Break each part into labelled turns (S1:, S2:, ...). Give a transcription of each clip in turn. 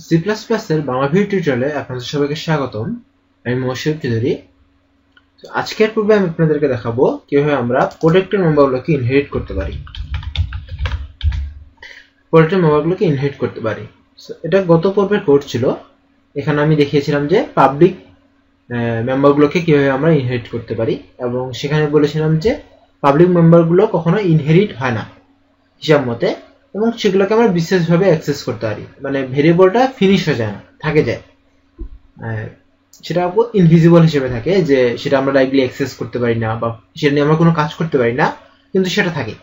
S1: C plus প্লাসের Bangla video টিউটোরিয়ালে আপনাদের সবাইকে স্বাগতম। আমি মহসিন চৌধুরী। আজকের পূর্বে আমি আপনাদেরকে দেখাবো কিভাবে আমরা প্রোটেক্টেড মেম্বারগুলোকে ইনহেরিট করতে পারি। এটা গত পর্বের কোড ছিল। এখানে আমি দেখিয়েছিলাম যে পাবলিক মেম্বারগুলোকে কিভাবে আমরা ইনহেরিট করতে পারি, এবং সেখানে বলেছিলাম যে পাবলিক মেম্বারগুলো কখনো ইনহেরিট হয় না হিসাব মতে, এবং সেগুলোকে আমরা বিশেষভাবে অ্যাক্সেস করতে পারি। মানে ভেরিয়েবলটা ফিনিশ হয়ে যায় না, থাকে যায়, সেটা ইনভিজিবল হিসেবে থাকে, যে সেটা আমরা ডাইরেক্টলি অ্যাক্সেস করতে পারি না বা সেটা নিয়ে আমরা কোনো কাজ করতে পারি না, কিন্তু সেটা থাকে।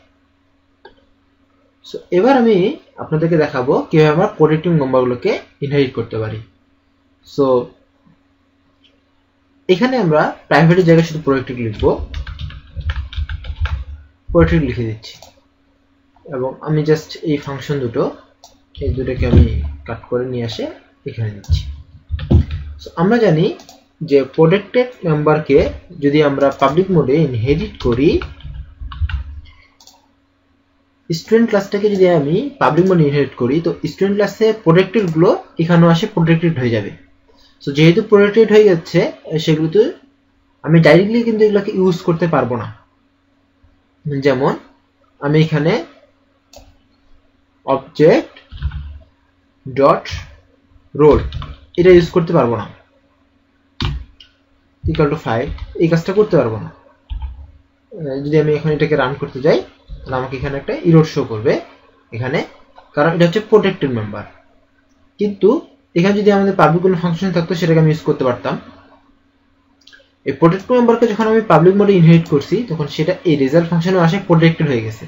S1: সো এবার আমি আপনাদেরকে দেখাবো কিভাবে আমরা প্রোটেক্টিভ মেম্বারগুলোকে ইনহেরিট করতে পারি। সো এখানে আমরা প্রাইভেটের জায়গায় শুধু প্রোটেক্টিভ লিখবো, প্রোটেক্টিভ লিখে দিচ্ছি, এবং আমি জাস্ট এই ফাংশন এই দুটোকে আমি কাট করে নিয়ে আসে এখানে দিচ্ছি। আমরা জানি যে প্রোটেক্টেড মেম্বারকে যদি আমরা পাবলিক মোডে ইনহেরিট করি, স্টুডেন্ট ক্লাসটাকে যদি আমি পাবলিক মোডে ইনহেরিট করি, তো স্টুডেন্ট ক্লাসে প্রোটেক্টেড গুলো এখানেও আসে প্রোটেক্টেড হয়ে যাবে। সো যেহেতু প্রোটেক্টেড হয়ে যাচ্ছে, সেগুলোতে আমি ডাইরেক্টলি কিন্তু এগুলোকে ইউজ করতে পারবো না। যেমন আমি এখানে অবজেক্ট ডট রোল এটা ইউজ করতে পারবো না, ইকুয়াল টু 5 এই কাজটা করতে পারবো না। যদি আমি এখন এটাকে রান করতে যাই, তাহলে আমাকে এখানে একটা এরর শো করবে এখানে, কারণ এটা হচ্ছে প্রোটেক্টেড মেম্বার। কিন্তু এখানে যদি আমাদের পাবলিক কোনো ফাংশন থাকতো, সেটাকে আমি ইউজ করতে পারতাম। এই প্রোটেক্টেড মেম্বারকে যখন আমি পাবলিক মোডে ইনহেরিট করছি, তখন সেটা এই রেজাল্ট ফাংশনে আসে প্রোটেক্টেড হয়ে গেছে।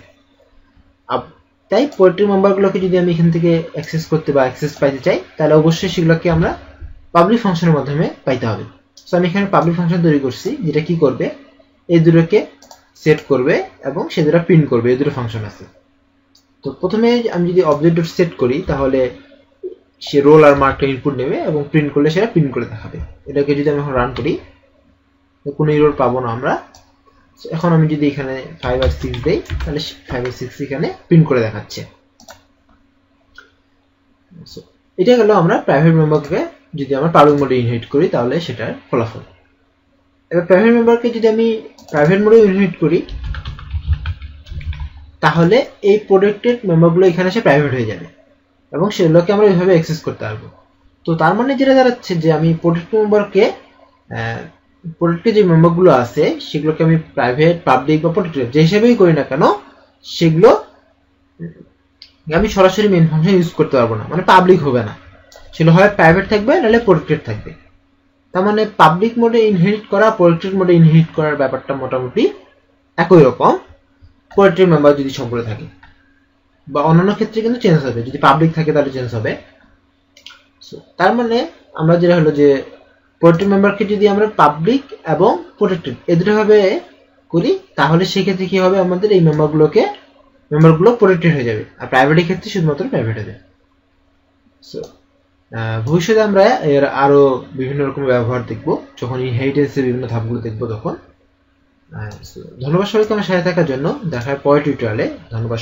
S1: তাই প্রোটেক্টেড মেম্বারগুলোকে যদি আমি এখান থেকে অ্যাক্সেস করতে বা অ্যাক্সেস পাইতে চাই, তাহলে অবশ্যই সেগুলোকে আমরা পাবলিক ফাংশনের মাধ্যমে পাইতে হবে। সো আমি এখানে পাবলিক ফাংশন তৈরি করছি, যেটা কি করবে, এই দুটোকে সেট করবে এবং সে দুটো প্রিন্ট করবে। এই দুটো ফাংশন আছে। তো প্রথমে আমি যদি অবজেক্ট ডট সেট করি, তাহলে সে রোল আর মার্কটা ইনপুট নেবে এবং প্রিন্ট করলে সেটা প্রিন্ট করে দেখাবে। এটাকে যদি আমি এখন রান করি, কোনো এরর পাবো না আমরা। এখন আমি যদি এখানে 5 আর 6 দেই, তাহলে 5 আর 6 এখানে প্রিন্ট করে দেখাচ্ছে। এটা গেল আমরা প্রাইভেট মেম্বারকে যদি আমরা পাবলিক মোডে ইনহেরিট করি, তাহলে সেটার ফলাফল। এবার প্রাইভেট মেম্বারকে যদি আমি প্রাইভেট মোডে ইনহেরিট করি, তাহলে এই প্রোটেক্টেড মেম্বারগুলো এখানে এসে প্রাইভেট হয়ে যাবে এবং সেগুলোকে আমরা এইভাবে অ্যাক্সেস করতে পারবো। তো তার মানে যেটা দাঁড়াচ্ছে যে আমি প্রোটেক্টেড মেম্বারকে প্রোটেক্টেড যে মেম্বারগুলো আছে, সেগুলোকে আমি প্রাইভেট, পাবলিক বা প্রোটেক্টেড যে হিসেবেই করি না কেন, সেগুলো আমি সরাসরি মেইন ফাংশন ইউজ করতে পারবো না, মানে পাবলিক হবে না। সেগুলো হয় প্রাইভেট থাকবে, নাহলে প্রোটেক্টেড থাকবে। তার মানে পাবলিক মোডে ইনহেরিট করা, প্রোটেক্টেড মোডে ইনহেরিট করার ব্যাপারটা মোটামুটি একই রকম, প্রোটেক্টেড মেম্বার যদি সবগুলো থাকে। বা অন্যান্য ক্ষেত্রে কিন্তু চেঞ্জ হবে, যদি পাবলিক থাকে তাহলে চেঞ্জ হবে। তার মানে আমরা যেটা হলো যে প্রোটেক্টেড মেম্বারকে যদি আমরা পাবলিক এবং প্রোটেক্টেড এই দুটো ভাবে করি, তাহলে সেক্ষেত্রে কি হবে, আমাদের এই মেম্বারগুলো প্রোটেক্টেড হয়ে যাবে, আর প্রাইভেটের ক্ষেত্রে শুধুমাত্র প্রাইভেট হবে। সো ভবিষ্যতে আমরা এর আরো বিভিন্ন রকম ব্যবহার দেখবো, যখন ইনহেরিটেন্সের বিভিন্ন ধাপগুলো দেখবো তখন। ধন্যবাদ সবাইকে আমার সাথে থাকার জন্য। দেখা হয় পরের টিউটোরিয়ালে। ধন্যবাদ।